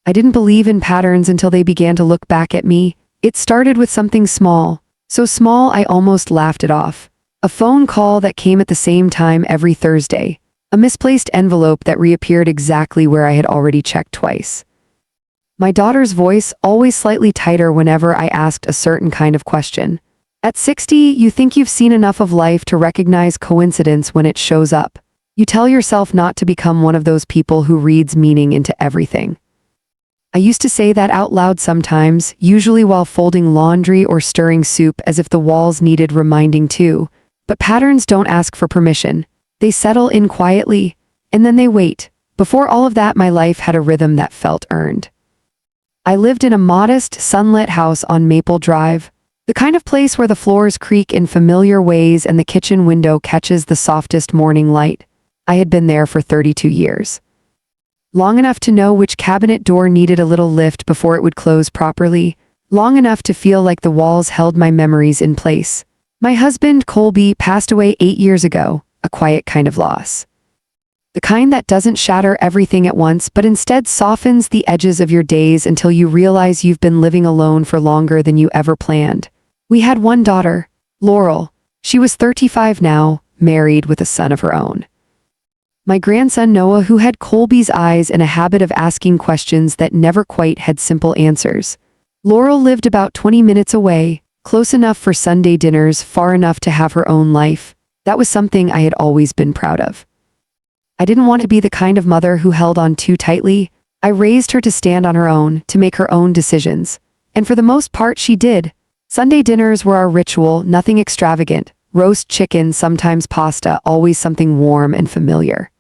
I didn't believe in patterns until they began to look back at me. It started with something small, so small I almost laughed it off. A phone call that came at the same time every Thursday. A misplaced envelope that reappeared exactly where I had already checked twice. My daughter's voice, always slightly tighter whenever I asked a certain kind of question. At 60, you think you've seen enough of life to recognize coincidence when it shows up. You tell yourself not to become one of those people who reads meaning into everything. I used to say that out loud sometimes, usually while folding laundry or stirring soup, as if the walls needed reminding too. But patterns don't ask for permission. They settle in quietly, and then they wait. Before all of that, my life had a rhythm that felt earned. I lived in a modest, sunlit house on Maple Drive, the kind of place where the floors creak in familiar ways and the kitchen window catches the softest morning light. I had been there for 32 years. Long enough to know which cabinet door needed a little lift before it would close properly, long enough to feel like the walls held my memories in place. My husband, Colby, passed away 8 years ago, a quiet kind of loss. The kind that doesn't shatter everything at once, but instead softens the edges of your days until you realize you've been living alone for longer than you ever planned. We had one daughter, Laurel. She was 35 now, married with a son of her own. My grandson Noah, who had Colby's eyes and a habit of asking questions that never quite had simple answers. Laurel lived about 20 minutes away, close enough for Sunday dinners, far enough to have her own life. That was something I had always been proud of. I didn't want to be the kind of mother who held on too tightly. I raised her to stand on her own, to make her own decisions. And for the most part, she did. Sunday dinners were our ritual, nothing extravagant. Roast chicken, sometimes pasta, always something warm and familiar.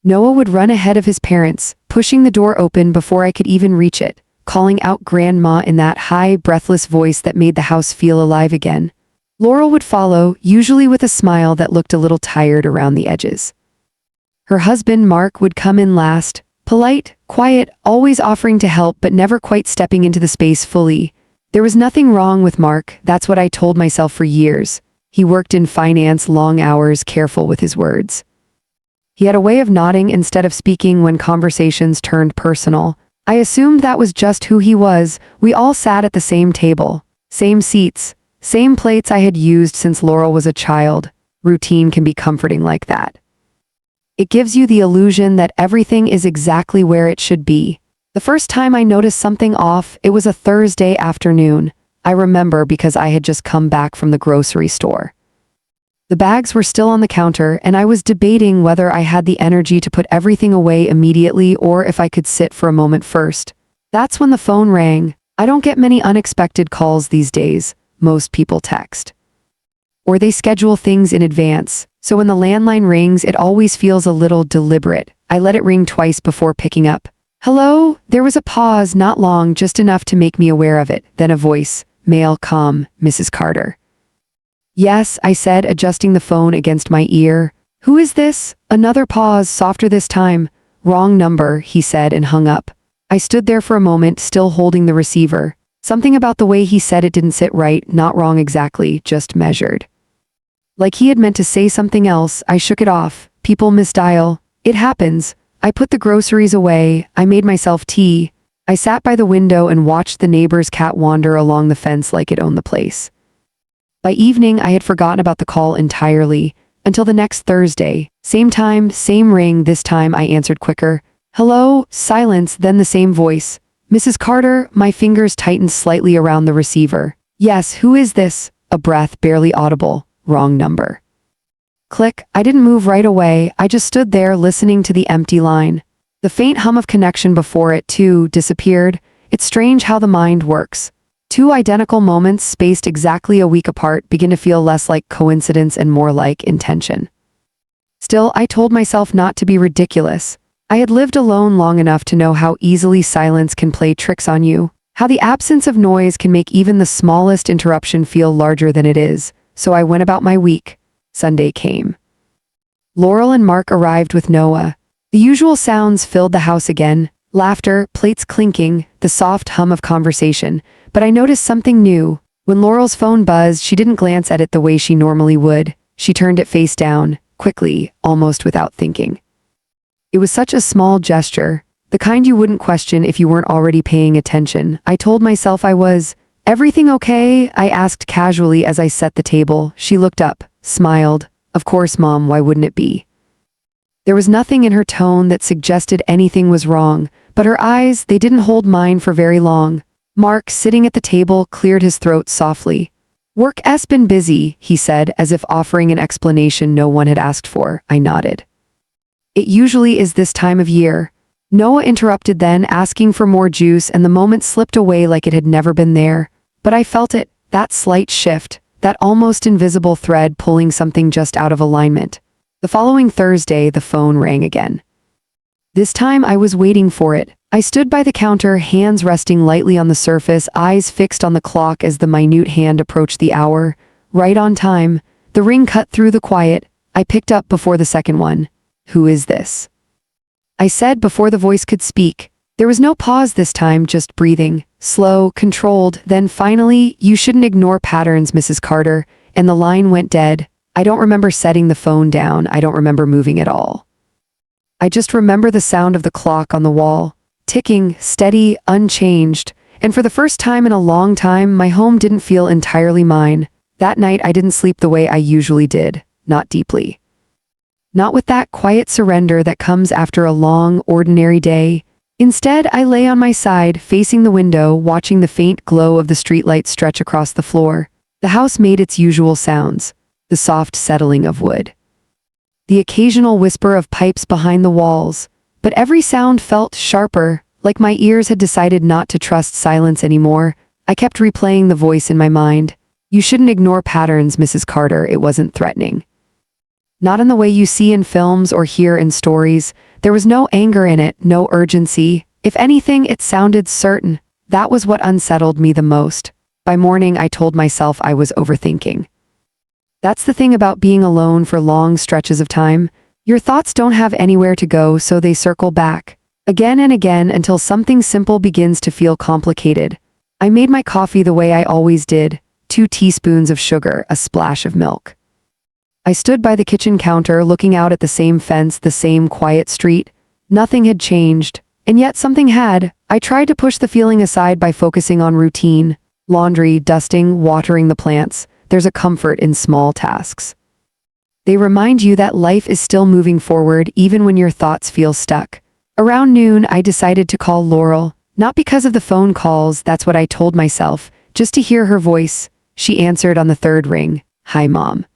Noah would run ahead of his parents, pushing the door open before I could even reach it, calling out Grandma in that high, breathless voice that made the house feel alive again. Laurel would follow, usually with a smile that looked a little tired around the edges. Her husband, Mark, would come in last, polite, quiet, always offering to help but never quite stepping into the space fully. There was nothing wrong with Mark, that's what I told myself for years. He worked in finance, long hours, careful with his words. He had a way of nodding instead of speaking when conversations turned personal. I assumed that was just who he was. We all sat at the same table, same seats, same plates I had used since Laurel was a child. Routine can be comforting like that. It gives you the illusion that everything is exactly where it should be. The first time I noticed something off, it was a Thursday afternoon. I remember because I had just come back from the grocery store. The bags were still on the counter, and I was debating whether I had the energy to put everything away immediately or if I could sit for a moment first. That's when the phone rang. I don't get many unexpected calls these days. Most people text. Or they schedule things in advance, so when the landline rings, it always feels a little deliberate. I let it ring twice before picking up. Hello? There was a pause, not long, just enough to make me aware of it. Then a voice. Male, calm, Mrs. Carter. Yes, I said, adjusting the phone against my ear. Who is this? Another pause, softer this time. Wrong number, he said and hung up. I stood there for a moment, still holding the receiver. Something about the way he said it didn't sit right, not wrong exactly, just measured. Like he had meant to say something else. I shook it off. People misdial. It happens. I put the groceries away. I made myself tea. I sat by the window and watched the neighbor's cat wander along the fence like it owned the place. By evening, I had forgotten about the call entirely, until the next Thursday. Same time, same ring. This time I answered quicker. Hello? Silence, then the same voice. Mrs. Carter. My fingers tightened slightly around the receiver. Yes, who is this? A breath, barely audible. Wrong number. Click. I didn't move right away. I just stood there listening to the empty line. The faint hum of connection before it, too, disappeared. It's strange how the mind works. Two identical moments spaced exactly a week apart begin to feel less like coincidence and more like intention. Still, I told myself not to be ridiculous. I had lived alone long enough to know how easily silence can play tricks on you, how the absence of noise can make even the smallest interruption feel larger than it is. So I went about my week. Sunday came. Laurel and Mark arrived with Noah. The usual sounds filled the house again. Laughter, plates clinking, the soft hum of conversation. But I noticed something new. When Laurel's phone buzzed, she didn't glance at it the way she normally would. She turned it face down, quickly, almost without thinking. It was such a small gesture, The kind you wouldn't question if you weren't already paying attention. I told myself I was. Everything okay? I asked casually as I set the table. She looked up, smiled. Of course, Mom, why wouldn't it be? There was nothing in her tone that suggested anything was wrong, but her eyes, they didn't hold mine for very long. Mark, sitting at the table, cleared his throat softly. Work's been busy, he said, as if offering an explanation no one had asked for. I nodded. It usually is this time of year. Noah interrupted then, asking for more juice, and the moment slipped away like it had never been there. But I felt it, that slight shift, that almost invisible thread pulling something just out of alignment. The following Thursday, the phone rang again. This time I was waiting for it. I stood by the counter, hands resting lightly on the surface, eyes fixed on the clock as the minute hand approached the hour. Right on time. The ring cut through the quiet. I picked up before the second one. Who is this? I said before the voice could speak. There was no pause this time, just breathing. Slow, controlled, then finally, you shouldn't ignore patterns, Mrs. Carter, and the line went dead. I don't remember setting the phone down. I don't remember moving at all. I just remember the sound of the clock on the wall, ticking, steady, unchanged, and for the first time in a long time, my home didn't feel entirely mine. That night, I didn't sleep the way I usually did, not deeply. Not with that quiet surrender that comes after a long, ordinary day. Instead, I lay on my side, facing the window, watching the faint glow of the streetlight stretch across the floor. The house made its usual sounds, the soft settling of wood, the occasional whisper of pipes behind the walls, but every sound felt sharper, like my ears had decided not to trust silence anymore. I kept replaying the voice in my mind. You shouldn't ignore patterns, Mrs. Carter. It wasn't threatening. Not in the way you see in films or hear in stories. There was no anger in it, no urgency. If anything, it sounded certain. That was what unsettled me the most. By morning, I told myself I was overthinking. That's the thing about being alone for long stretches of time. Your thoughts don't have anywhere to go, so they circle back. Again and again until something simple begins to feel complicated. I made my coffee the way I always did. 2 teaspoons of sugar, a splash of milk. I stood by the kitchen counter looking out at the same fence, the same quiet street. Nothing had changed, and yet something had. I tried to push the feeling aside by focusing on routine. Laundry, dusting, watering the plants. There's a comfort in small tasks. They remind you that life is still moving forward even when your thoughts feel stuck. Around noon, I decided to call Laurel. Not because of the phone calls, that's what I told myself, just to hear her voice. She answered on the third ring. Hi, Mom.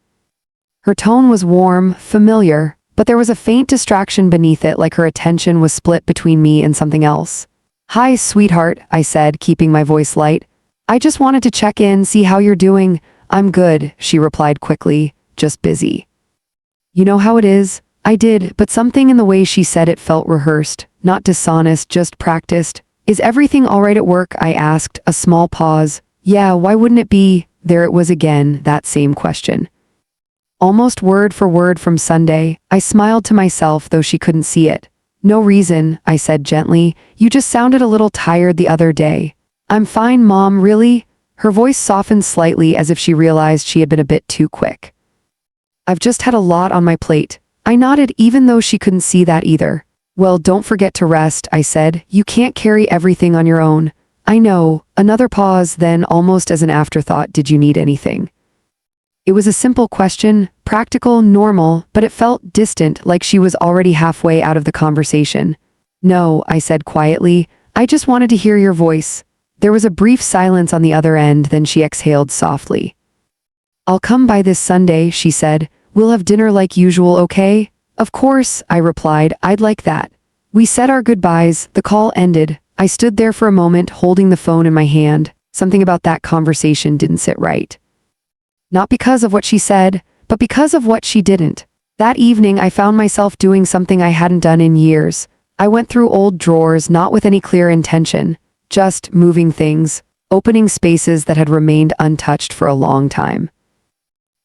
Her tone was warm, familiar, but there was a faint distraction beneath it, like her attention was split between me and something else. Hi, sweetheart, I said, keeping my voice light. I just wanted to check in, see how you're doing. I'm good, she replied quickly, just busy. You know how it is? I did, but something in the way she said it felt rehearsed, not dishonest, just practiced. Is everything all right at work? I asked, a small pause. Yeah, why wouldn't it be? There it was again, that same question. Almost word for word from Sunday. I smiled to myself, though she couldn't see it. No reason, I said gently. You just sounded a little tired the other day. I'm fine, Mom, really? Her voice softened slightly as if she realized she had been a bit too quick. I've just had a lot on my plate. I nodded even though she couldn't see that either. Well, don't forget to rest, I said. You can't carry everything on your own. I know. Another pause, then almost as an afterthought, did you need anything? It was a simple question, practical, normal, but it felt distant, like she was already halfway out of the conversation. No, I said quietly. I just wanted to hear your voice. There was a brief silence on the other end, then she exhaled softly. I'll come by this Sunday, she said. We'll have dinner like usual, okay? Of course, I replied. I'd like that. We said our goodbyes. The call ended. I stood there for a moment, holding the phone in my hand. Something about that conversation didn't sit right. Not because of what she said, but because of what she didn't. That evening, I found myself doing something I hadn't done in years. I went through old drawers, not with any clear intention, just moving things, opening spaces that had remained untouched for a long time.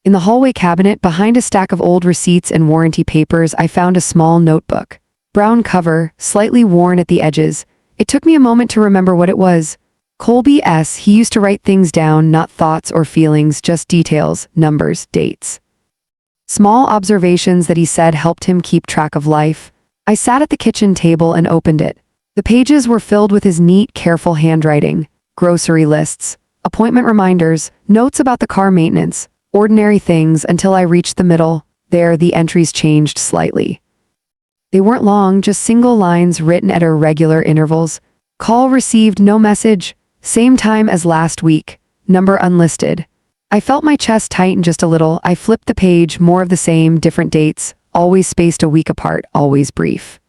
In the hallway cabinet, behind a stack of old receipts and warranty papers, I found a small notebook. Brown cover, slightly worn at the edges. It took me a moment to remember what it was. Colby S. He used to write things down, not thoughts or feelings, just details, numbers, dates. Small observations that he said helped him keep track of life. I sat at the kitchen table and opened it. The pages were filled with his neat, careful handwriting, grocery lists, appointment reminders, notes about the car maintenance, ordinary things until I reached the middle. There, the entries changed slightly. They weren't long, just single lines written at irregular intervals. Call received, no message. Same time as last week. Number unlisted. I felt my chest tighten just a little. I flipped the page, more of the same, different dates, always spaced a week apart, always brief.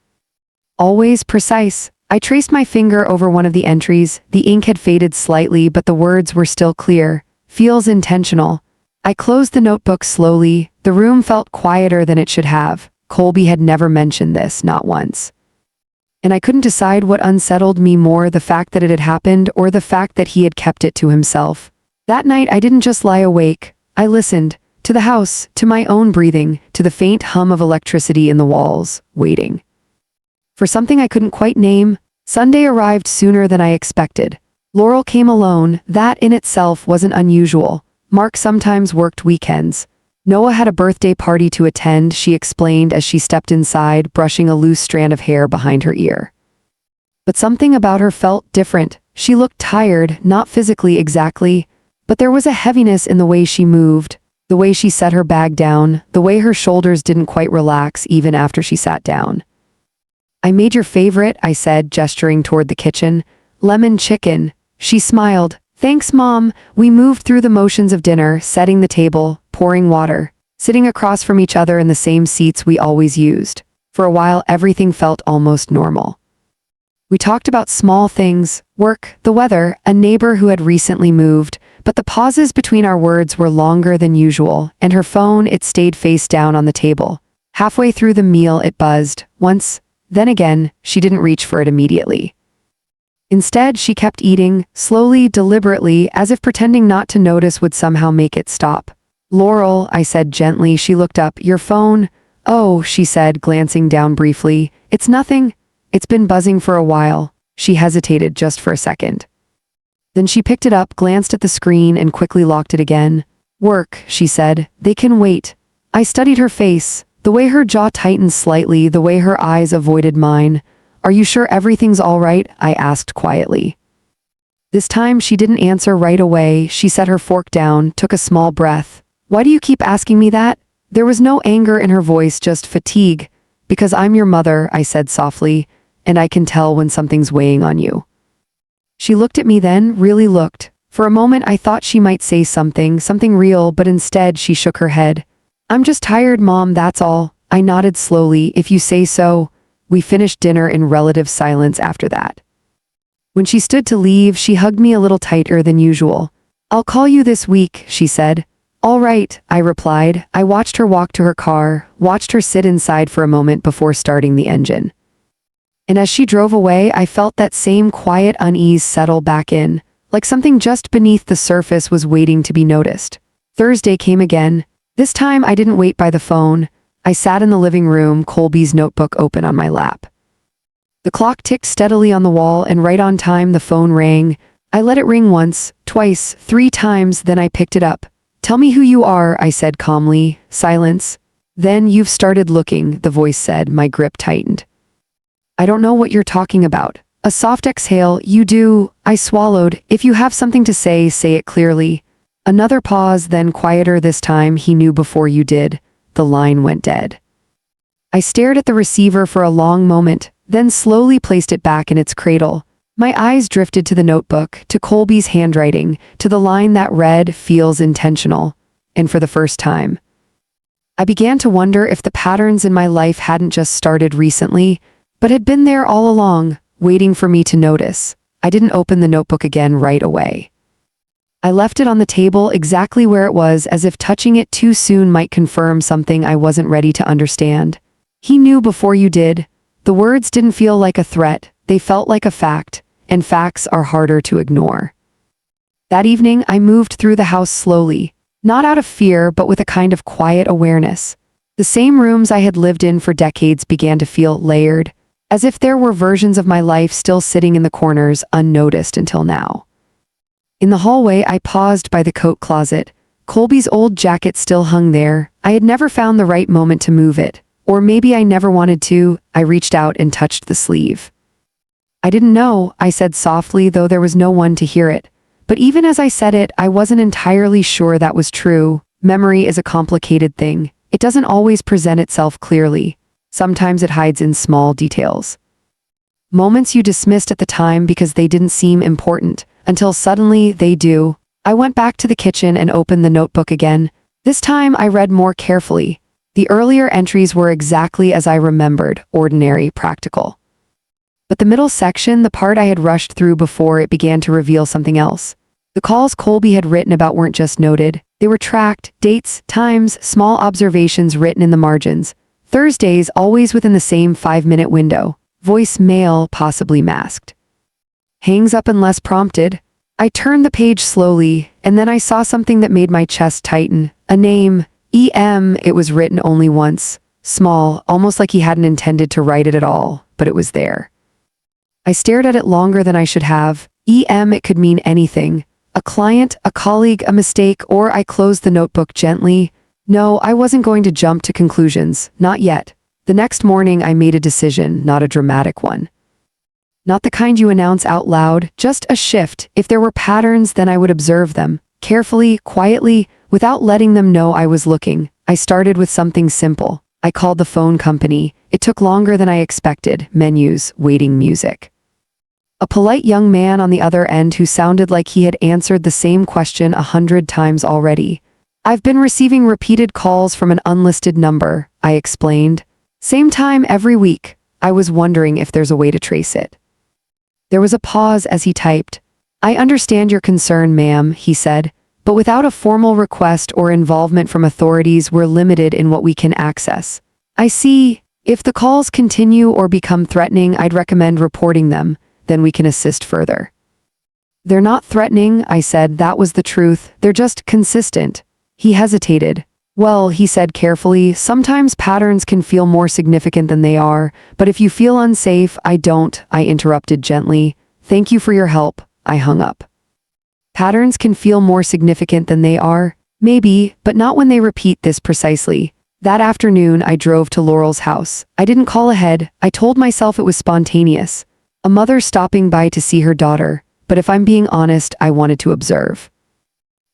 Always precise. I traced my finger over one of the entries. The ink had faded slightly, but the words were still clear. Feels intentional. I closed the notebook slowly. The room felt quieter than it should have. Colby had never mentioned this, not once. And I couldn't decide what unsettled me more, the fact that it had happened or the fact that he had kept it to himself. That night I didn't just lie awake. I listened. To the house, to my own breathing, to the faint hum of electricity in the walls, waiting. For something I couldn't quite name, Sunday arrived sooner than I expected. Laurel came alone. That in itself wasn't unusual. Mark sometimes worked weekends. Noah had a birthday party to attend, she explained as she stepped inside, brushing a loose strand of hair behind her ear. But something about her felt different. She looked tired, not physically exactly, but there was a heaviness in the way she moved, the way she set her bag down, the way her shoulders didn't quite relax even after she sat down. I made your favorite, I said, gesturing toward the kitchen. Lemon chicken. She smiled. Thanks, Mom. We moved through the motions of dinner, setting the table, pouring water, sitting across from each other in the same seats we always used. For a while, everything felt almost normal. We talked about small things, work, the weather, a neighbor who had recently moved, but the pauses between our words were longer than usual, and her phone, it stayed face down on the table. Halfway through the meal, it buzzed. Once, then again, she didn't reach for it immediately. Instead, she kept eating, slowly, deliberately, as if pretending not to notice would somehow make it stop. Laurel, I said gently. She looked up. Your phone? Oh, she said, glancing down briefly. It's nothing. It's been buzzing for a while. She hesitated just for a second. Then she picked it up, glanced at the screen, and quickly locked it again. Work, she said. They can wait. I studied her face, the way her jaw tightened slightly, the way her eyes avoided mine. Are you sure everything's all right? I asked quietly. This time she didn't answer right away. She set her fork down, took a small breath. Why do you keep asking me that? There was no anger in her voice, just fatigue. Because I'm your mother, I said softly, and I can tell when something's weighing on you. She looked at me then, really looked. For a moment I thought she might say something real, but instead she shook her head. I'm just tired, Mom, that's all. I nodded slowly. If you say so. We finished dinner in relative silence after that. When she stood to leave, she hugged me a little tighter than usual. I'll call you this week, she said. All right, I replied. I watched her walk to her car, watched her sit inside for a moment before starting the engine. And as she drove away, I felt that same quiet unease settle back in, like something just beneath the surface was waiting to be noticed. Thursday came again. This time I didn't wait by the phone. I sat in the living room, Colby's notebook open on my lap. The clock ticked steadily on the wall, and right on time the phone rang. I let it ring once, twice, 3 times, then I picked it up. Tell me who you are, I said calmly. Silence. Then you've started looking, the voice said, my grip tightened. I don't know what you're talking about. A soft exhale. You do. I swallowed. If you have something to say it clearly. Another pause, then quieter this time. He knew before you did. The line went dead. I stared at the receiver for a long moment, then slowly placed it back in its cradle. My eyes drifted to the notebook, to Colby's handwriting, to the line that read, feels intentional. And for the first time, I began to wonder if the patterns in my life hadn't just started recently, but had been there all along, waiting for me to notice. I didn't open the notebook again right away. I left it on the table exactly where it was, as if touching it too soon might confirm something I wasn't ready to understand. He knew before you did. The words didn't feel like a threat, they felt like a fact, and facts are harder to ignore. That evening, I moved through the house slowly, not out of fear, but with a kind of quiet awareness. The same rooms I had lived in for decades began to feel layered, as if there were versions of my life still sitting in the corners, unnoticed until now. In the hallway, I paused by the coat closet. Colby's old jacket still hung there. I had never found the right moment to move it. Or maybe I never wanted to. I reached out and touched the sleeve. I didn't know, I said softly, though there was no one to hear it. But even as I said it, I wasn't entirely sure that was true. Memory is a complicated thing. It doesn't always present itself clearly. Sometimes it hides in small details. Moments you dismissed at the time because they didn't seem important, until suddenly they do. I went back to the kitchen and opened the notebook again. This time I read more carefully. The earlier entries were exactly as I remembered, ordinary, practical. But the middle section, the part I had rushed through before it began to reveal something else. The calls Colby had written about weren't just noted. They were tracked, dates, times, small observations written in the margins. Thursdays always within the same 5-minute window. Voicemail possibly masked. Hangs up unless prompted. I turned the page slowly, and then I saw something that made my chest tighten. A name, E.M. It was written only once. Small, almost like he hadn't intended to write it at all, but it was there. I stared at it longer than I should have. E.M. It could mean anything. A client, a colleague, a mistake, or I closed the notebook gently. No, I wasn't going to jump to conclusions, not yet. The next morning I made a decision, not a dramatic one. Not the kind you announce out loud, just a shift. If there were patterns, then I would observe them, carefully, quietly, without letting them know I was looking. I started with something simple. I called the phone company. It took longer than I expected. Menus, waiting music. A polite young man on the other end who sounded like he had answered the same question 100 times already. I've been receiving repeated calls from an unlisted number, I explained. Same time every week. I was wondering if there's a way to trace it. There was a pause as he typed. I understand your concern, ma'am, he said, but without a formal request or involvement from authorities, we're limited in what we can access. I see. If the calls continue or become threatening, I'd recommend reporting them. Then we can assist further. They're not threatening, I said. That was the truth. They're just consistent. He hesitated. Well, he said carefully, sometimes patterns can feel more significant than they are, but if you feel unsafe, I don't, I interrupted gently. Thank you for your help. I hung up. Patterns can feel more significant than they are? Maybe, but not when they repeat this precisely. That afternoon, I drove to Laurel's house. I didn't call ahead. I told myself it was spontaneous. A mother stopping by to see her daughter, but if I'm being honest, I wanted to observe.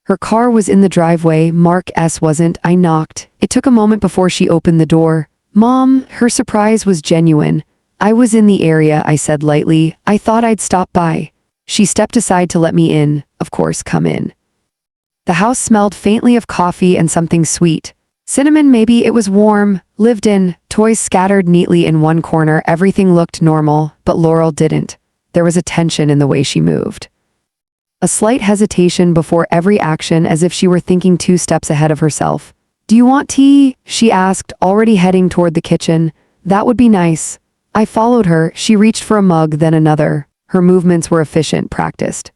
Her car was in the driveway, Mark S. wasn't. I knocked. It took a moment before she opened the door. Mom, her surprise was genuine. I was in the area, I said lightly. I thought I'd stop by. She stepped aside to let me in. Of course, come in. The house smelled faintly of coffee and something sweet. Cinnamon, maybe. It was warm, lived in, toys scattered neatly in one corner. Everything looked normal, but Laurel didn't. There was a tension in the way she moved. A slight hesitation before every action, as if she were thinking 2 steps ahead of herself. Do you want tea? She asked, already heading toward the kitchen. That would be nice. I followed her. She reached for a mug, then another. Her movements were efficient, practiced.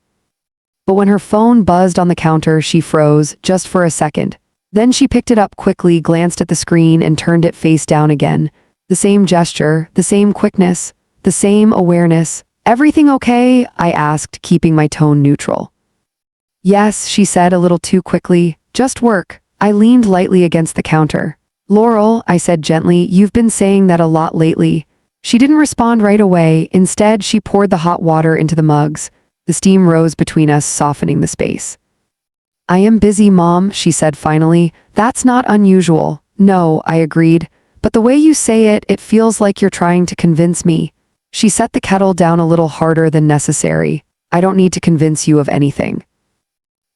But when her phone buzzed on the counter, she froze, just for a second. Then she picked it up quickly, glanced at the screen, and turned it face down again. The same gesture, the same quickness, the same awareness. Everything okay? I asked, keeping my tone neutral. Yes, she said a little too quickly. Just work. I leaned lightly against the counter. Laurel, I said gently, you've been saying that a lot lately. She didn't respond right away. Instead, she poured the hot water into the mugs. The steam rose between us, softening the space. I am busy, Mom, she said finally. That's not unusual. No, I agreed. But the way you say it, it feels like you're trying to convince me. She set the kettle down a little harder than necessary. I don't need to convince you of anything.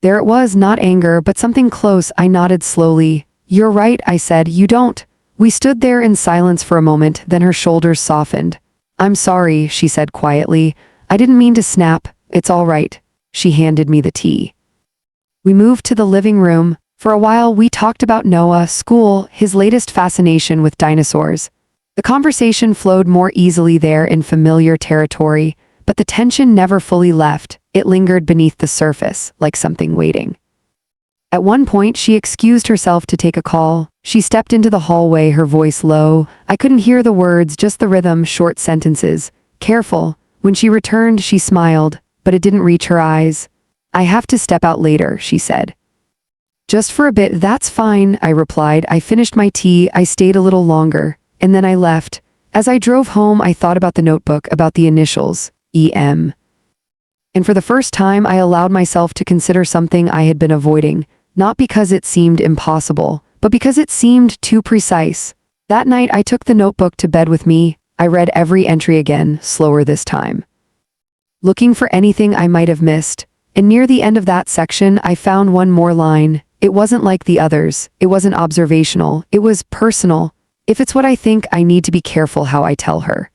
There it was, not anger, but something close. I nodded slowly. You're right, I said. You don't. We stood there in silence for a moment, then her shoulders softened. I'm sorry, she said quietly. I didn't mean to snap. It's all right. She handed me the tea. We moved to the living room. For a while, we talked about Noah, school, his latest fascination with dinosaurs. The conversation flowed more easily there in familiar territory, but the tension never fully left. It lingered beneath the surface, like something waiting. At one point, she excused herself to take a call. She stepped into the hallway, her voice low. I couldn't hear the words, just the rhythm, short sentences. Careful. When she returned, she smiled, but it didn't reach her eyes. I have to step out later, she said. Just for a bit. That's fine, I replied. I finished my tea. I stayed a little longer, and then I left. As I drove home, I thought about the notebook, about the initials. EM. And for the first time, I allowed myself to consider something I had been avoiding, not because it seemed impossible, but because it seemed too precise. That night, I took the notebook to bed with me. I read every entry again, slower this time, looking for anything I might have missed. And near the end of that section, I found one more line. It wasn't like the others. It wasn't observational. It was personal. If it's what I think, I need to be careful how I tell her.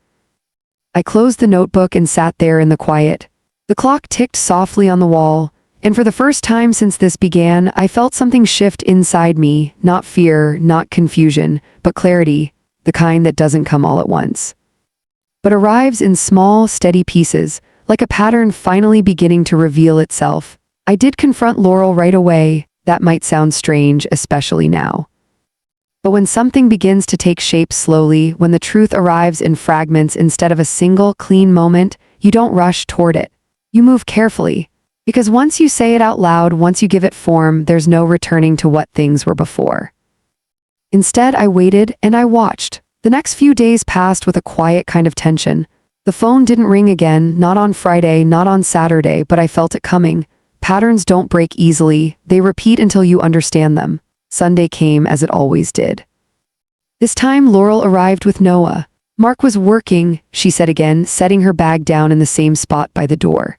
I closed the notebook and sat there in the quiet. The clock ticked softly on the wall, and for the first time since this began, I felt something shift inside me, not fear, not confusion, but clarity, the kind that doesn't come all at once, but arrives in small, steady pieces, like a pattern finally beginning to reveal itself. I did confront Laurel right away. That might sound strange, especially now. But when something begins to take shape slowly, when the truth arrives in fragments instead of a single, clean moment, you don't rush toward it. You move carefully. Because once you say it out loud, once you give it form, there's no returning to what things were before. Instead, I waited and I watched. The next few days passed with a quiet kind of tension. The phone didn't ring again, not on Friday, not on Saturday, but I felt it coming. Patterns don't break easily, they repeat until you understand them. Sunday came as it always did. This time Laurel arrived with Noah. Mark was working, she said again, setting her bag down in the same spot by the door.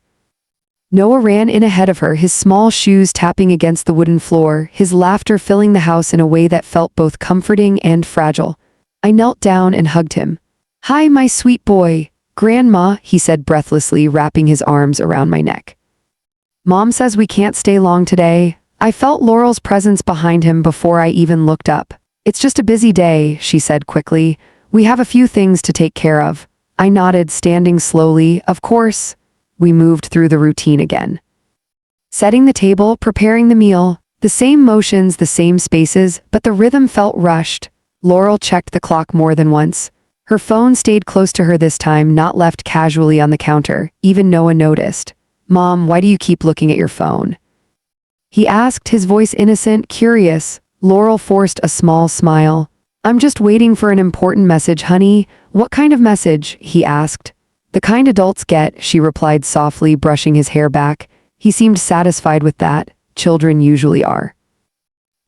Noah ran in ahead of her, his small shoes tapping against the wooden floor, his laughter filling the house in a way that felt both comforting and fragile. I knelt down and hugged him. "Hi, my sweet boy." "Grandma," he said breathlessly, wrapping his arms around my neck. "Mom says we can't stay long today." I felt Laurel's presence behind him before I even looked up. "It's just a busy day," she said quickly. "We have a few things to take care of." I nodded, standing slowly. "Of course." We moved through the routine again. Setting the table, preparing the meal, the same motions, the same spaces, but the rhythm felt rushed. Laurel checked the clock more than once. Her phone stayed close to her this time, not left casually on the counter. Even Noah noticed. "Mom, why do you keep looking at your phone?" he asked, his voice innocent, curious. Laurel forced a small smile. "I'm just waiting for an important message, honey." "What kind of message?" he asked. "The kind adults get," she replied softly, brushing his hair back. He seemed satisfied with that. Children usually are.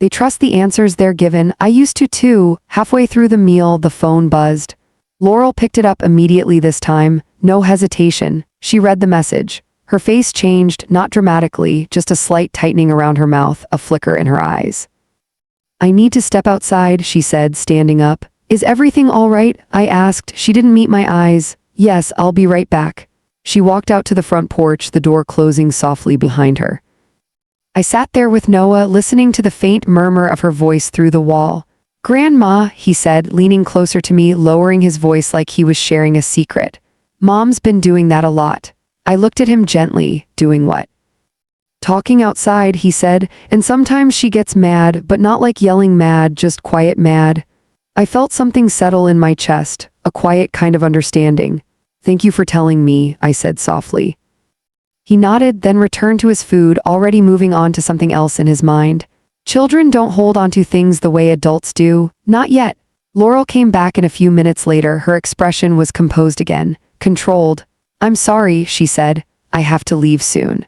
They trust the answers they're given. I used to too. Halfway through the meal, the phone buzzed. Laurel picked it up immediately this time. No hesitation. She read the message. Her face changed, not dramatically, just a slight tightening around her mouth, a flicker in her eyes. "I need to step outside," she said, standing up. "Is everything all right?" I asked. She didn't meet my eyes. "Yes, I'll be right back." She walked out to the front porch, the door closing softly behind her. I sat there with Noah, listening to the faint murmur of her voice through the wall. "Grandma," he said, leaning closer to me, lowering his voice like he was sharing a secret. "Mom's been doing that a lot." I looked at him gently. "Doing what?" "Talking outside," he said, "and sometimes she gets mad, but not like yelling mad, just quiet mad." I felt something settle in my chest, a quiet kind of understanding. "Thank you for telling me," I said softly. He nodded, then returned to his food, already moving on to something else in his mind. Children don't hold on to things the way adults do. Not yet. Laurel came back in a few minutes later. Her expression was composed again, controlled. "I'm sorry," she said. "I have to leave soon."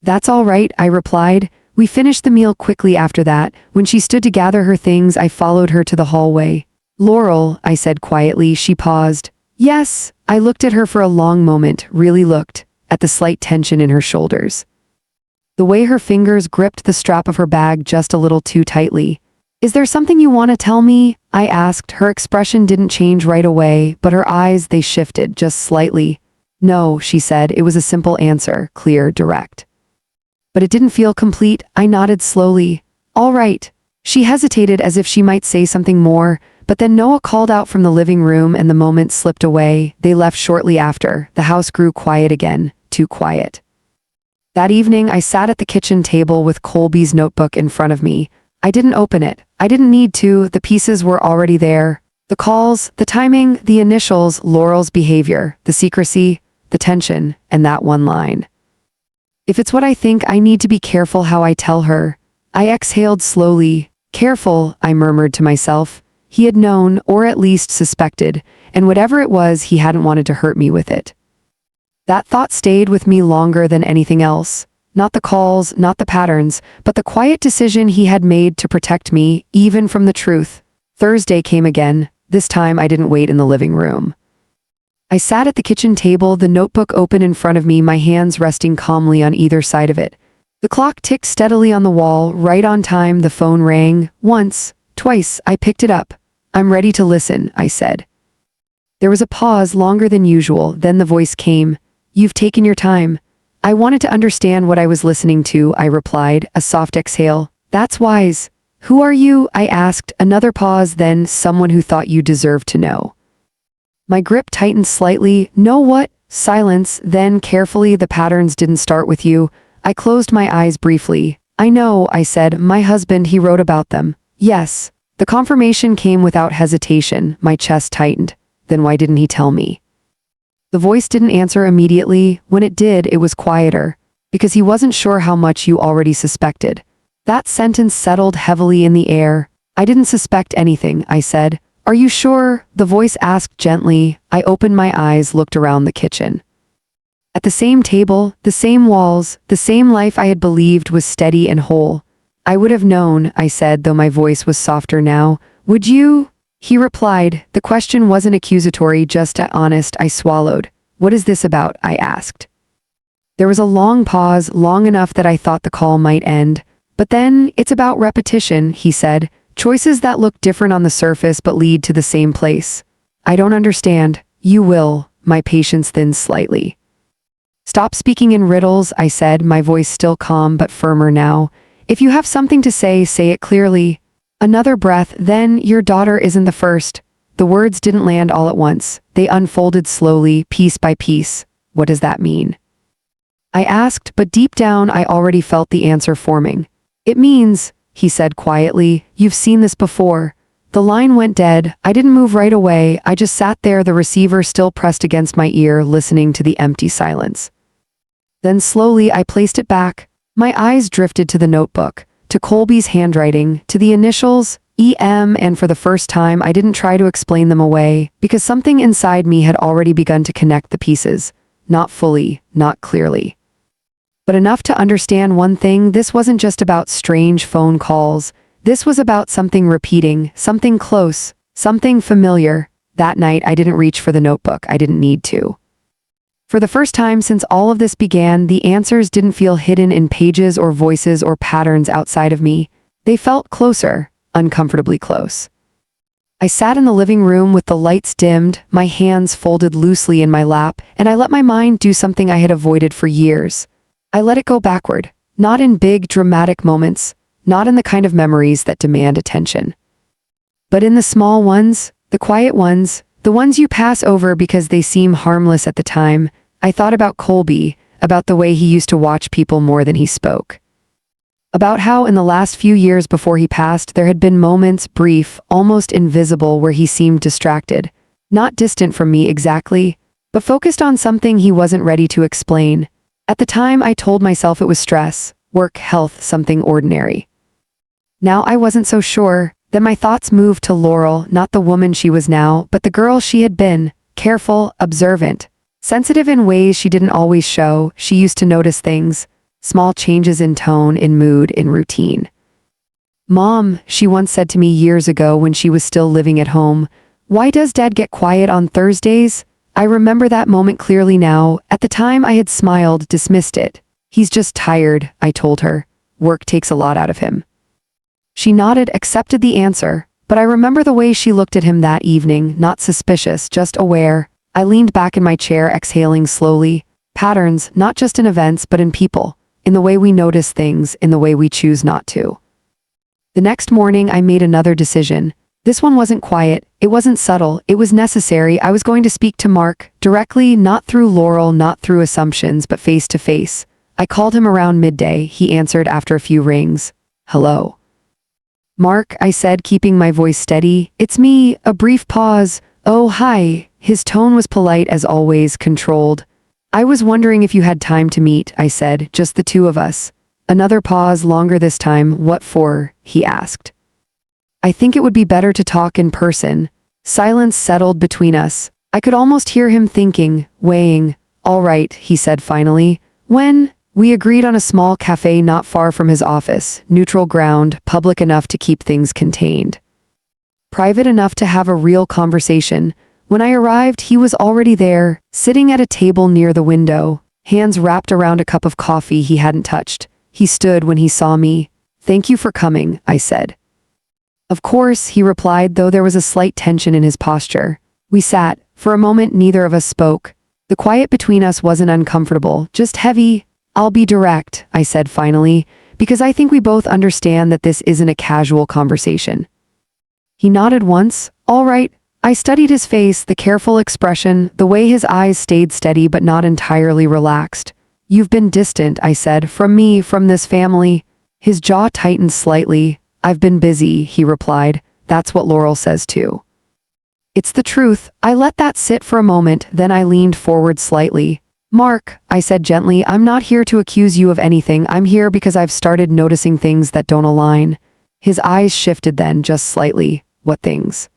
"That's all right," I replied. We finished the meal quickly after that. When she stood to gather her things, I followed her to the hallway. "Laurel," I said quietly. She paused. "Yes." I looked at her for a long moment, really looked, at the slight tension in her shoulders. The way her fingers gripped the strap of her bag just a little too tightly. "Is there something you want to tell me?" I asked. Her expression didn't change right away, but her eyes, they shifted just slightly. "No," she said. It was a simple answer, clear, direct. But it didn't feel complete. I nodded slowly. "All right." She hesitated as if she might say something more, but then Noah called out from the living room and the moment slipped away. They left shortly after. The house grew quiet again, too quiet. That evening, I sat at the kitchen table with Colby's notebook in front of me. I didn't open it. I didn't need to. The pieces were already there. The calls, the timing, the initials, Laurel's behavior, the secrecy, the tension, and that one line. If it's what I think, I need to be careful how I tell her. I exhaled slowly. "Careful," I murmured to myself. He had known, or at least suspected, and whatever it was, he hadn't wanted to hurt me with it. That thought stayed with me longer than anything else. Not the calls, not the patterns, but the quiet decision he had made to protect me, even from the truth. Thursday came again. This time I didn't wait in the living room. I sat at the kitchen table, the notebook open in front of me, my hands resting calmly on either side of it. The clock ticked steadily on the wall, right on time. The phone rang. Once, twice, I picked it up. "I'm ready to listen," I said. There was a pause, longer than usual, then the voice came. "You've taken your time." I wanted to understand what I was listening to, I replied, a soft exhale. "That's wise." "Who are you?" I asked. Another pause, then, "Someone who thought you deserved to know." My grip tightened slightly. "Know what?" Silence, then carefully, "The patterns didn't start with you." I closed my eyes briefly. "I know," I said. "My husband, he wrote about them." "Yes." The confirmation came without hesitation. My chest tightened. "Then why didn't he tell me?" The voice didn't answer immediately. When it did, it was quieter. "Because he wasn't sure how much you already suspected." That sentence settled heavily in the air. "I didn't suspect anything," I said. "Are you sure?" The voice asked gently. I opened my eyes, looked around the kitchen. At the same table, the same walls, the same life I had believed was steady and whole. "I would have known," I said, though my voice was softer now. "Would you?" He replied. The question wasn't accusatory, just honest. I swallowed. "What is this about?" I asked. There was a long pause, long enough that I thought the call might end. "But then, it's about repetition," he said. "Choices that look different on the surface but lead to the same place." "I don't understand." "You will." My patience thinned slightly. "Stop speaking in riddles," I said, my voice still calm but firmer now. "If you have something to say, say it clearly." Another breath, then, "Your daughter isn't the first." The words didn't land all at once. They unfolded slowly, piece by piece. "What does that mean?" I asked, but deep down I already felt the answer forming. "It means," he said quietly, "you've seen this before." The line went dead. I didn't move right away. I just sat there, the receiver still pressed against my ear, listening to the empty silence. Then slowly I placed it back. My eyes drifted to the notebook, to Colby's handwriting, to the initials, EM, and for the first time I didn't try to explain them away, because something inside me had already begun to connect the pieces. Not fully, not clearly, but enough to understand one thing: this wasn't just about strange phone calls. This was about something repeating, something close, something familiar. That night I didn't reach for the notebook. I didn't need to. For the first time since all of this began, the answers didn't feel hidden in pages or voices or patterns outside of me. They felt closer, uncomfortably close. I sat in the living room with the lights dimmed, my hands folded loosely in my lap, and I let my mind do something I had avoided for years. I let it go backward, not in big, dramatic moments, not in the kind of memories that demand attention, but in the small ones, the quiet ones, the ones you pass over because they seem harmless at the time. I thought about Colby, about the way he used to watch people more than he spoke. About how in the last few years before he passed, there had been moments, brief, almost invisible, where he seemed distracted. Not distant from me exactly, but focused on something he wasn't ready to explain. At the time, I told myself it was stress, work, health, something ordinary. Now I wasn't so sure. Then my thoughts moved to Laurel, not the woman she was now, but the girl she had been. Careful, observant, sensitive in ways she didn't always show. She used to notice things, small changes in tone, in mood, in routine. "Mom," she once said to me years ago when she was still living at home, "why does Dad get quiet on Thursdays?" I remember that moment clearly now. At the time I had smiled, dismissed it. "He's just tired," I told her. "Work takes a lot out of him." She nodded, accepted the answer, but I remember the way she looked at him that evening, not suspicious, just aware. I leaned back in my chair, exhaling slowly. Patterns, not just in events, but in people, in the way we notice things, in the way we choose not to. The next morning I made another decision. This one wasn't quiet, it wasn't subtle, it was necessary. I was going to speak to Mark, directly, not through Laurel, not through assumptions, but face to face. I called him around midday. He answered after a few rings. "Hello." "Mark," I said, keeping my voice steady. "It's me." A brief pause. "Oh, hi." His tone was polite as always, controlled. "I was wondering if you had time to meet," I said, "just the two of us." Another pause, longer this time. "What for?" he asked. "I think it would be better to talk in person." Silence settled between us. I could almost hear him thinking, weighing. All right, he said finally. When? We agreed on a small cafe not far from his office, neutral ground, public enough to keep things contained. Private enough to have a real conversation. When I arrived, he was already there, sitting at a table near the window, hands wrapped around a cup of coffee he hadn't touched. He stood when he saw me. "Thank you for coming," I said. "Of course," he replied, though there was a slight tension in his posture. We sat. For a moment, neither of us spoke. The quiet between us wasn't uncomfortable, just heavy. "I'll be direct," I said finally, "because I think we both understand that this isn't a casual conversation." He nodded once. "All right." I studied his face, the careful expression, the way his eyes stayed steady but not entirely relaxed. "You've been distant," I said, "from me, from this family." His jaw tightened slightly. "I've been busy," he replied. "That's what Laurel says too." It's the truth. I let that sit for a moment, then I leaned forward slightly. "Mark," I said gently, "I'm not here to accuse you of anything. I'm here because I've started noticing things that don't align." His eyes shifted then, just slightly. "What things?"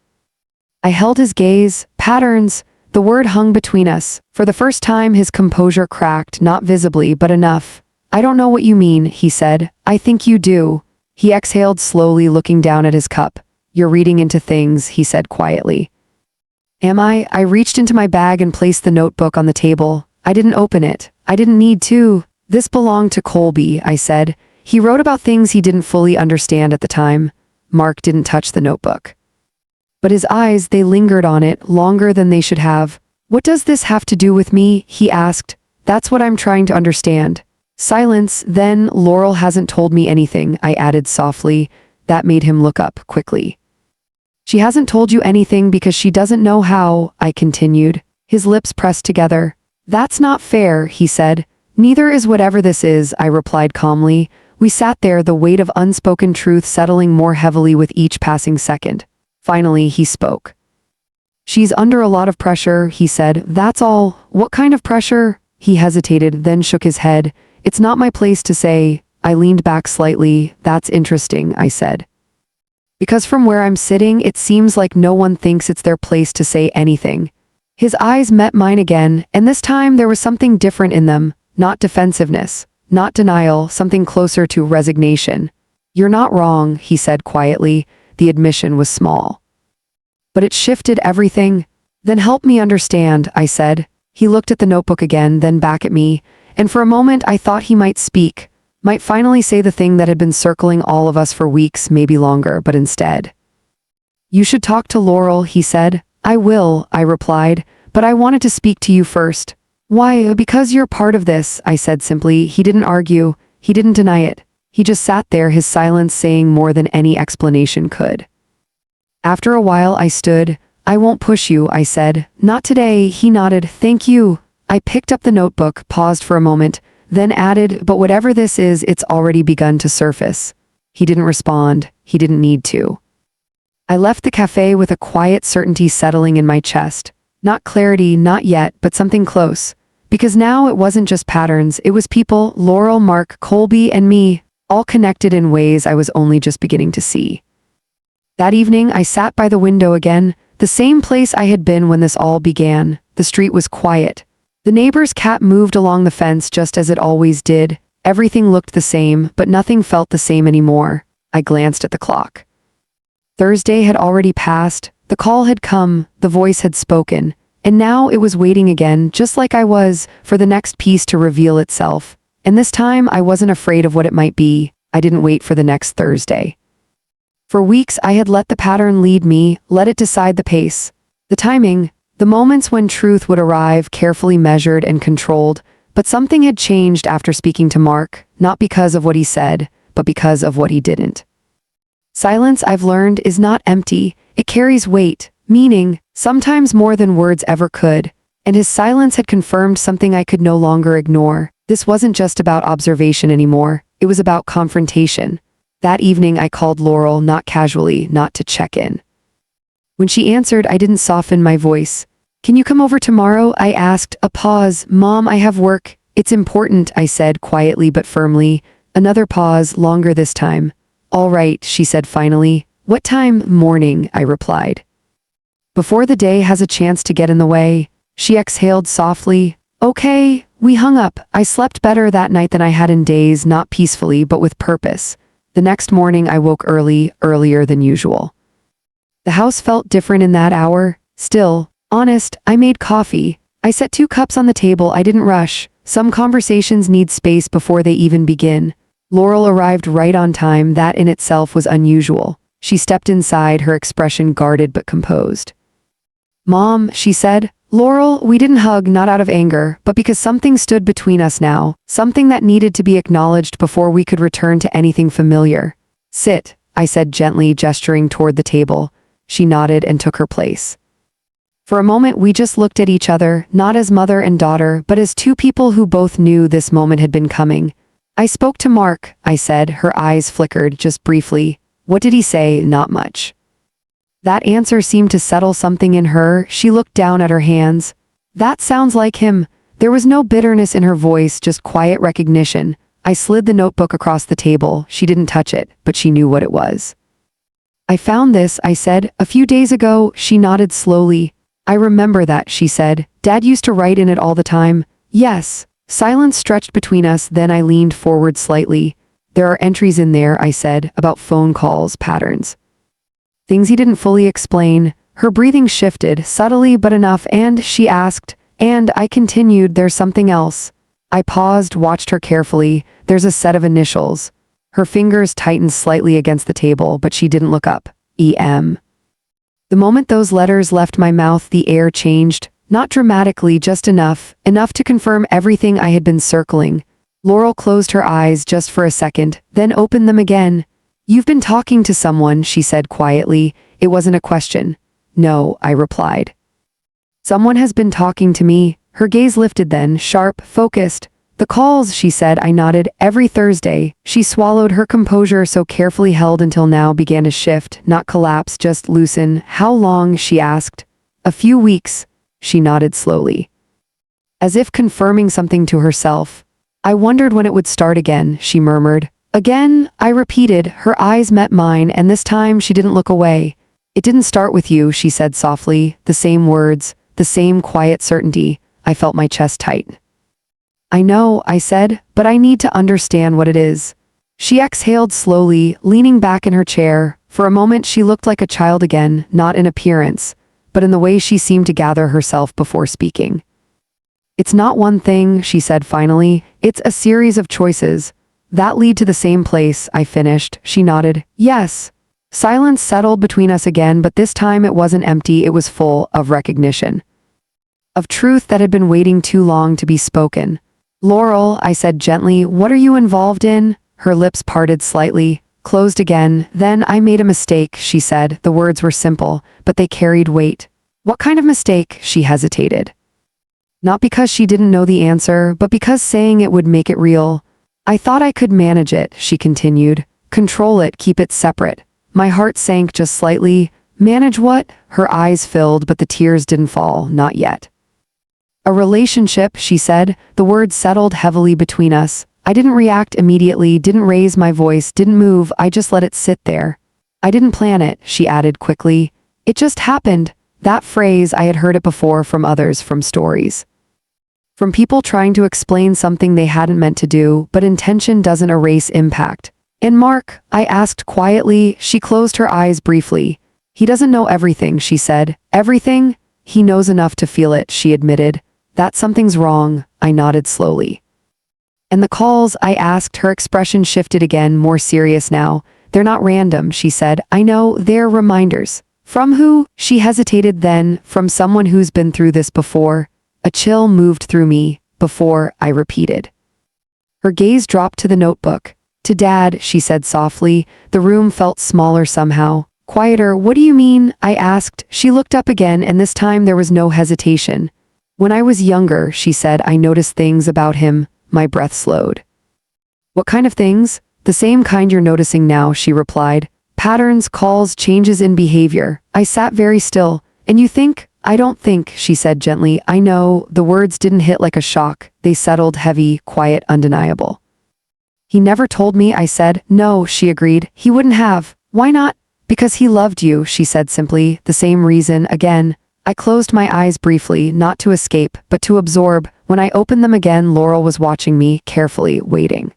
I held his gaze. "Patterns." The word hung between us. For the first time, his composure cracked, not visibly, but enough. "I don't know what you mean," he said. "I think you do." He exhaled slowly, looking down at his cup. "You're reading into things," he said quietly. "Am I?" I reached into my bag and placed the notebook on the table. I didn't open it. I didn't need to. "This belonged to Colby," I said. "He wrote about things he didn't fully understand at the time." Mark didn't touch the notebook. But his eyes, they lingered on it, longer than they should have. "What does this have to do with me?" he asked. "That's what I'm trying to understand." Silence. Then, "Laurel hasn't told me anything," I added softly. That made him look up quickly. "She hasn't told you anything because she doesn't know how," I continued. His lips pressed together. "That's not fair," he said. "Neither is whatever this is," I replied calmly. We sat there, the weight of unspoken truth settling more heavily with each passing second. Finally, he spoke. "She's under a lot of pressure," he said. "That's all." "What kind of pressure?" He hesitated, then shook his head. "It's not my place to say." I leaned back slightly. "That's interesting," I said. "Because from where I'm sitting, it seems like no one thinks it's their place to say anything." His eyes met mine again, and this time there was something different in them. Not defensiveness, not denial, something closer to resignation. "You're not wrong," he said quietly. The admission was small. "But it shifted everything." "Then help me understand," I said. He looked at the notebook again, then back at me, and for a moment I thought he might speak, might finally say the thing that had been circling all of us for weeks, maybe longer, but instead. "You should talk to Laurel," he said. "I will," I replied, "but I wanted to speak to you first." "Why?" "Because you're part of this," I said simply. He didn't argue. He didn't deny it. He just sat there, his silence saying more than any explanation could. After a while I stood. "I won't push you," I said. "Not today." He nodded. "Thank you." I picked up the notebook, paused for a moment, then added, "But whatever this is, it's already begun to surface." He didn't respond. He didn't need to. I left the cafe with a quiet certainty settling in my chest. Not clarity, not yet, but something close. Because now it wasn't just patterns, it was people, Laurel, Mark, Colby, and me, all connected in ways I was only just beginning to see. That evening, I sat by the window again, the same place I had been when this all began. The street was quiet. The neighbor's cat moved along the fence just as it always did. Everything looked the same, but nothing felt the same anymore. I glanced at the clock. Thursday had already passed. The call had come, the voice had spoken, and now it was waiting again, just like I was, for the next piece to reveal itself. And this time, I wasn't afraid of what it might be. I didn't wait for the next Thursday. For weeks, I had let the pattern lead me, let it decide the pace. The timing, the moments when truth would arrive, carefully measured and controlled. But something had changed after speaking to Mark, not because of what he said, but because of what he didn't. Silence, I've learned, is not empty. It carries weight, meaning, sometimes more than words ever could. And his silence had confirmed something I could no longer ignore. This wasn't just about observation anymore. It was about confrontation. That evening I called Laurel, not casually, not to check in. When she answered, I didn't soften my voice. "Can you come over tomorrow?" I asked. A pause. "Mom, I have work." "It's important," I said quietly but firmly. Another pause, longer this time. "All right," she said finally. "What time?" "Morning," I replied. "Before the day has a chance to get in the way." She exhaled softly. Okay, we hung up. I slept better that night than I had in days, not peacefully, but with purpose. The next morning I woke early, earlier than usual. The house felt different in that hour. Still, honest, I made coffee. I set 2 cups on the table. I didn't rush. Some conversations need space before they even begin. Laurel arrived right on time. That in itself was unusual. She stepped inside, her expression guarded but composed. "Mom," she said. "Laurel, we didn't hug, not out of anger, but because something stood between us now, something that needed to be acknowledged before we could return to anything familiar." "Sit," I said gently, gesturing toward the table. She nodded and took her place. For a moment we just looked at each other, not as mother and daughter, but as two people who both knew this moment had been coming. "I spoke to Mark," I said. Her eyes flickered, just briefly. "What did he say?" "Not much." That answer seemed to settle something in her. She looked down at her hands. "That sounds like him." There was no bitterness in her voice, just quiet recognition. I slid the notebook across the table. She didn't touch it, but she knew what it was. "I found this," I said, "a few days ago." She nodded slowly. "I remember that," she said. "Dad used to write in it all the time." "Yes." Silence stretched between us, then I leaned forward slightly. "There are entries in there," I said, "about phone calls, patterns. Things he didn't fully explain." Her breathing shifted, subtly but enough, and she asked, and I continued, "There's something else." I paused, watched her carefully. "There's a set of initials." Her fingers tightened slightly against the table, but she didn't look up. "E.M." The moment those letters left my mouth, the air changed. Not dramatically, just enough to confirm everything I had been circling. Laurel closed her eyes just for a second, then opened them again. "You've been talking to someone," she said quietly. It wasn't a question. "No," I replied. "Someone has been talking to me." Her gaze lifted then, sharp, focused. "The calls," she said. I nodded. "Every Thursday." She swallowed, her composure so carefully held until now began to shift, not collapse, just loosen. "How long?" she asked. "A few weeks." She nodded slowly, as if confirming something to herself. "I wondered when it would start again," she murmured. "Again," I repeated. Her eyes met mine, and this time she didn't look away. "It didn't start with you," she said softly. The same words, the same quiet certainty. I felt my chest tighten. "I know," I said, "but I need to understand what it is." She exhaled slowly, leaning back in her chair. For a moment she looked like a child again, not in appearance, but in the way she seemed to gather herself before speaking. "It's not one thing," she said finally. "It's a series of choices that lead to the same place," I finished. She nodded. "Yes." Silence settled between us again, but this time it wasn't empty, it was full of recognition. Of truth that had been waiting too long to be spoken. "Laurel," I said gently, "what are you involved in?" Her lips parted slightly, closed again. "Then I made a mistake," she said. The words were simple, but they carried weight. "What kind of mistake?" She hesitated. Not because she didn't know the answer, but because saying it would make it real. "I thought I could manage it," she continued. "Control it, keep it separate." My heart sank just slightly. "Manage what?" Her eyes filled, but the tears didn't fall, not yet. "A relationship," she said. The words settled heavily between us. I didn't react immediately, didn't raise my voice, didn't move. I just let it sit there. "I didn't plan it," she added quickly. "It just happened." That phrase, I had heard it before from others, from stories. From people trying to explain something they hadn't meant to do, but intention doesn't erase impact. "And Mark?" I asked quietly. She closed her eyes briefly. "He doesn't know everything," she said. "Everything?" "He knows enough to feel it," she admitted. "That something's wrong," I nodded slowly. "And the calls?" I asked. Her expression shifted again, more serious now. "They're not random," she said. "I know, they're reminders." "From who?" She hesitated, then, "From someone who's been through this before." A chill moved through me. "Before," I repeated. Her gaze dropped to the notebook. "To Dad," she said softly. The room felt smaller somehow. Quieter. "What do you mean?" I asked. She looked up again, and this time there was no hesitation. "When I was younger," she said, "I noticed things about him." My breath slowed. "What kind of things?" "The same kind you're noticing now," she replied. "Patterns, calls, changes in behavior." I sat very still. "And you think?" "I don't think," she said gently. "I know." The words didn't hit like a shock. They settled, heavy, quiet, undeniable. "He never told me," I said. "No," she agreed. "He wouldn't have." "Why not?" "Because he loved you," she said simply. The same reason, again. I closed my eyes briefly, not to escape, but to absorb. When I opened them again, Laurel was watching me, carefully, waiting.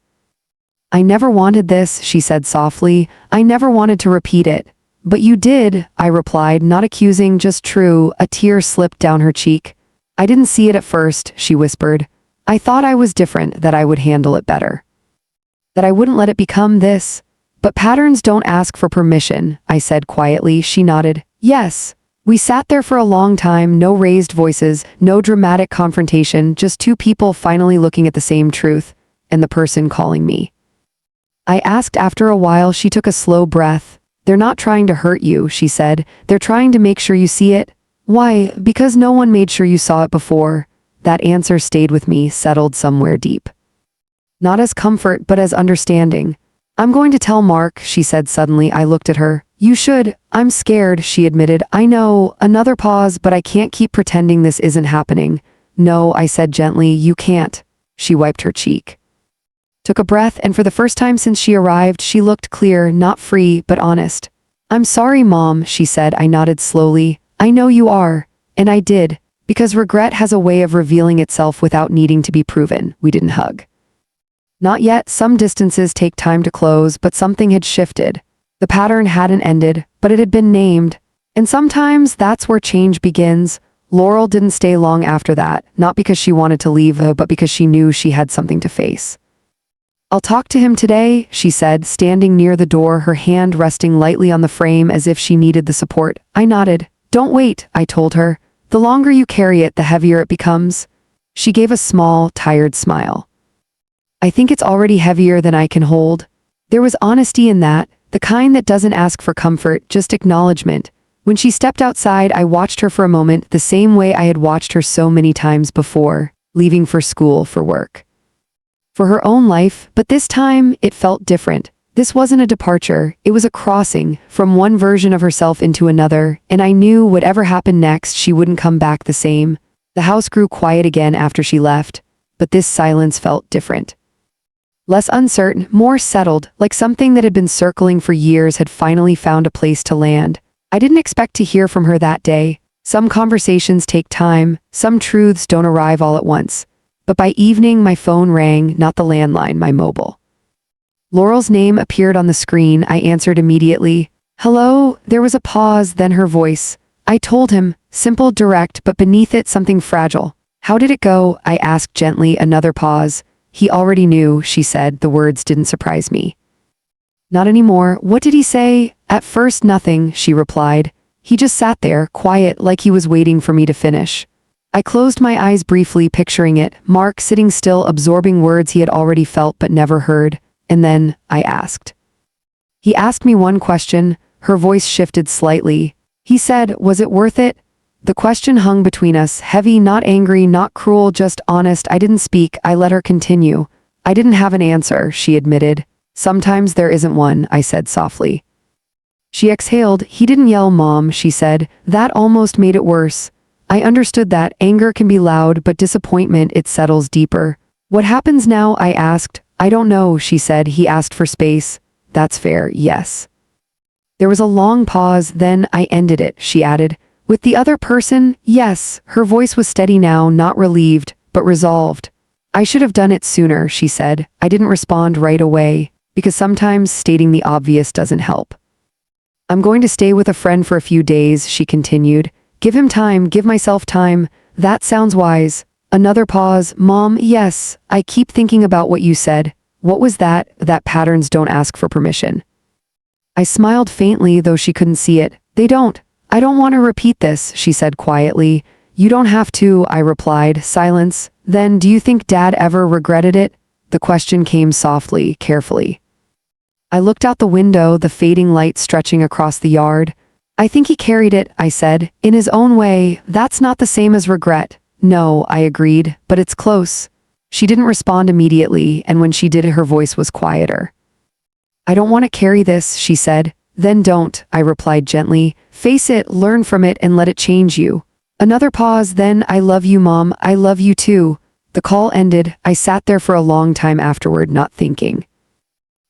"I never wanted this," she said softly. "I never wanted to repeat it." "But you did," I replied, not accusing, just true. A tear slipped down her cheek. "I didn't see it at first," she whispered. "I thought I was different, that I would handle it better. That I wouldn't let it become this. But patterns don't ask for permission," I said quietly. She nodded. "Yes." We sat there for a long time, no raised voices, no dramatic confrontation, just two people finally looking at the same truth, and the person calling me. I asked after a while. She took a slow breath. "They're not trying to hurt you," she said. "They're trying to make sure you see it." "Why?" "Because no one made sure you saw it before." That answer stayed with me, settled somewhere deep. Not as comfort, but as understanding. "I'm going to tell Mark," she said suddenly. I looked at her. "You should." "I'm scared," she admitted. "I know." Another pause. "But I can't keep pretending this isn't happening." "No," I said gently. "You can't." She wiped her cheek. Took a breath, and for the first time since she arrived, she looked clear, not free, but honest. "I'm sorry, Mom," she said. I nodded slowly. "I know you are." And I did, because regret has a way of revealing itself without needing to be proven. We didn't hug. Not yet. Some distances take time to close, but something had shifted. The pattern hadn't ended, but it had been named. And sometimes that's where change begins. Laurel didn't stay long after that, not because she wanted to leave, but because she knew she had something to face. "I'll talk to him today," she said, standing near the door, her hand resting lightly on the frame as if she needed the support. I nodded. "Don't wait," I told her. "The longer you carry it, the heavier it becomes." She gave a small, tired smile. "I think it's already heavier than I can hold." There was honesty in that, the kind that doesn't ask for comfort, just acknowledgement. When she stepped outside, I watched her for a moment, the same way I had watched her so many times before, leaving for school, for work, for her own life, but this time, it felt different. This wasn't a departure, it was a crossing, from one version of herself into another, and I knew whatever happened next, she wouldn't come back the same. The house grew quiet again after she left, but this silence felt different. Less uncertain, more settled, like something that had been circling for years had finally found a place to land. I didn't expect to hear from her that day. Some conversations take time, some truths don't arrive all at once. But by evening, my phone rang, not the landline, my mobile. Laurel's name appeared on the screen. I answered immediately. "Hello?" There was a pause, then her voice. I told him, simple, direct, but beneath it something fragile. "How did it go?" I asked gently. Another pause. "He already knew," she said. The words didn't surprise me. "Not anymore." "What did he say?" "At first, nothing," she replied. "He just sat there, quiet, like he was waiting for me to finish." I closed my eyes briefly, picturing it, Mark sitting still, absorbing words he had already felt but never heard. And then, I asked. He asked me one question. Her voice shifted slightly. He said, "Was it worth it?" The question hung between us, heavy, not angry, not cruel, just honest. I didn't speak. I let her continue. "I didn't have an answer," she admitted. "Sometimes there isn't one," I said softly. She exhaled. "He didn't yell, Mom," she said. "That almost made it worse." I understood that anger can be loud, but disappointment, it settles deeper. "What happens now?" I asked. "I don't know," she said. "He asked for space." "That's fair, yes." There was a long pause, then I ended it, she added. "With the other person, yes." Her voice was steady now, not relieved, but resolved. "I should have done it sooner," she said. I didn't respond right away, because sometimes stating the obvious doesn't help. "I'm going to stay with a friend for a few days," she continued. "Give him time, give myself time." "That sounds wise." Another pause. "Mom, yes, I keep thinking about what you said." "What was that?" "That patterns don't ask for permission." I smiled faintly, though she couldn't see it. "They don't. I don't want to repeat this," she said quietly. "You don't have to," I replied. Silence. "Then, do you think Dad ever regretted it?" The question came softly, carefully. I looked out the window, the fading light stretching across the yard. "I think he carried it," I said, "in his own way." "That's not the same as regret." "No," I agreed, "but it's close." She didn't respond immediately, and when she did, her voice was quieter. "I don't want to carry this," she said. "Then don't," I replied gently. "Face it, learn from it, and let it change you." Another pause, then, "I love you, Mom. I love you too." The call ended. I sat there for a long time afterward, not thinking.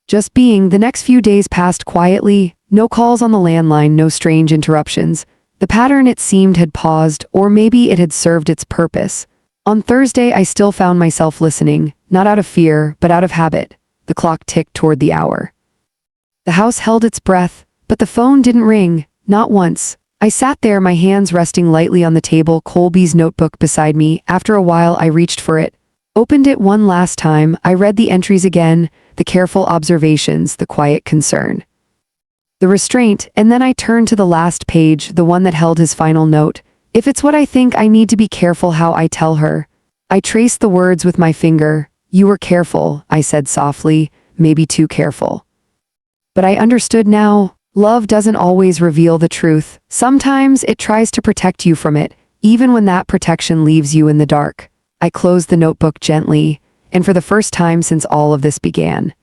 Just being. The next few days passed quietly. No calls on the landline, no strange interruptions. The pattern, it seemed, had paused, or maybe it had served its purpose. On Thursday, I still found myself listening, not out of fear, but out of habit. The clock ticked toward the hour. The house held its breath, but the phone didn't ring, not once. I sat there, my hands resting lightly on the table, Colby's notebook beside me. After a while, I reached for it, opened it one last time. I read the entries again, the careful observations, the quiet concern, the restraint, and then I turned to the last page, the one that held his final note. If it's what I think, I need to be careful how I tell her. I traced the words with my finger. You were careful, I said softly, maybe too careful. But I understood now. Love doesn't always reveal the truth. Sometimes it tries to protect you from it, even when that protection leaves you in the dark. I closed the notebook gently, and for the first time since all of this began,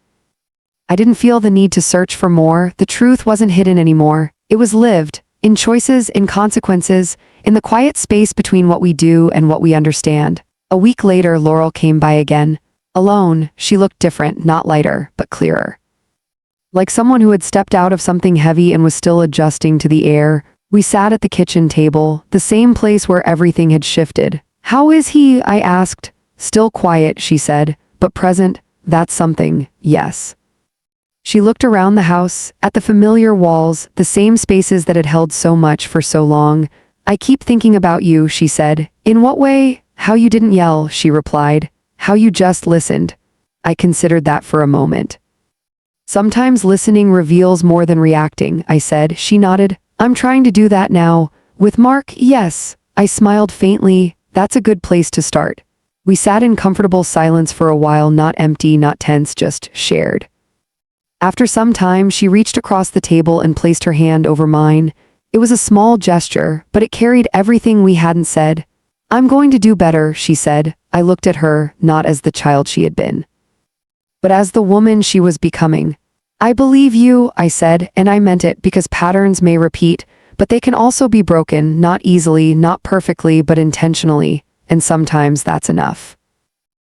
I didn't feel the need to search for more. The truth wasn't hidden anymore. It was lived, in choices, in consequences, in the quiet space between what we do and what we understand. A week later, Laurel came by again. Alone, she looked different, not lighter, but clearer. Like someone who had stepped out of something heavy and was still adjusting to the air. We sat at the kitchen table, the same place where everything had shifted. How is he? I asked. Still quiet, she said, but present. That's something, yes. She looked around the house, at the familiar walls, the same spaces that had held so much for so long. I keep thinking about you, she said. In what way? How you didn't yell, she replied. How you just listened. I considered that for a moment. Sometimes listening reveals more than reacting, I said. She nodded. I'm trying to do that now. With Mark, yes. I smiled faintly. That's a good place to start. We sat in comfortable silence for a while, not empty, not tense, just shared. After some time, she reached across the table and placed her hand over mine. It was a small gesture, but it carried everything we hadn't said. I'm going to do better, she said. I looked at her, not as the child she had been, but as the woman she was becoming. I believe you, I said, and I meant it, because patterns may repeat, but they can also be broken, not easily, not perfectly, but intentionally, and sometimes that's enough.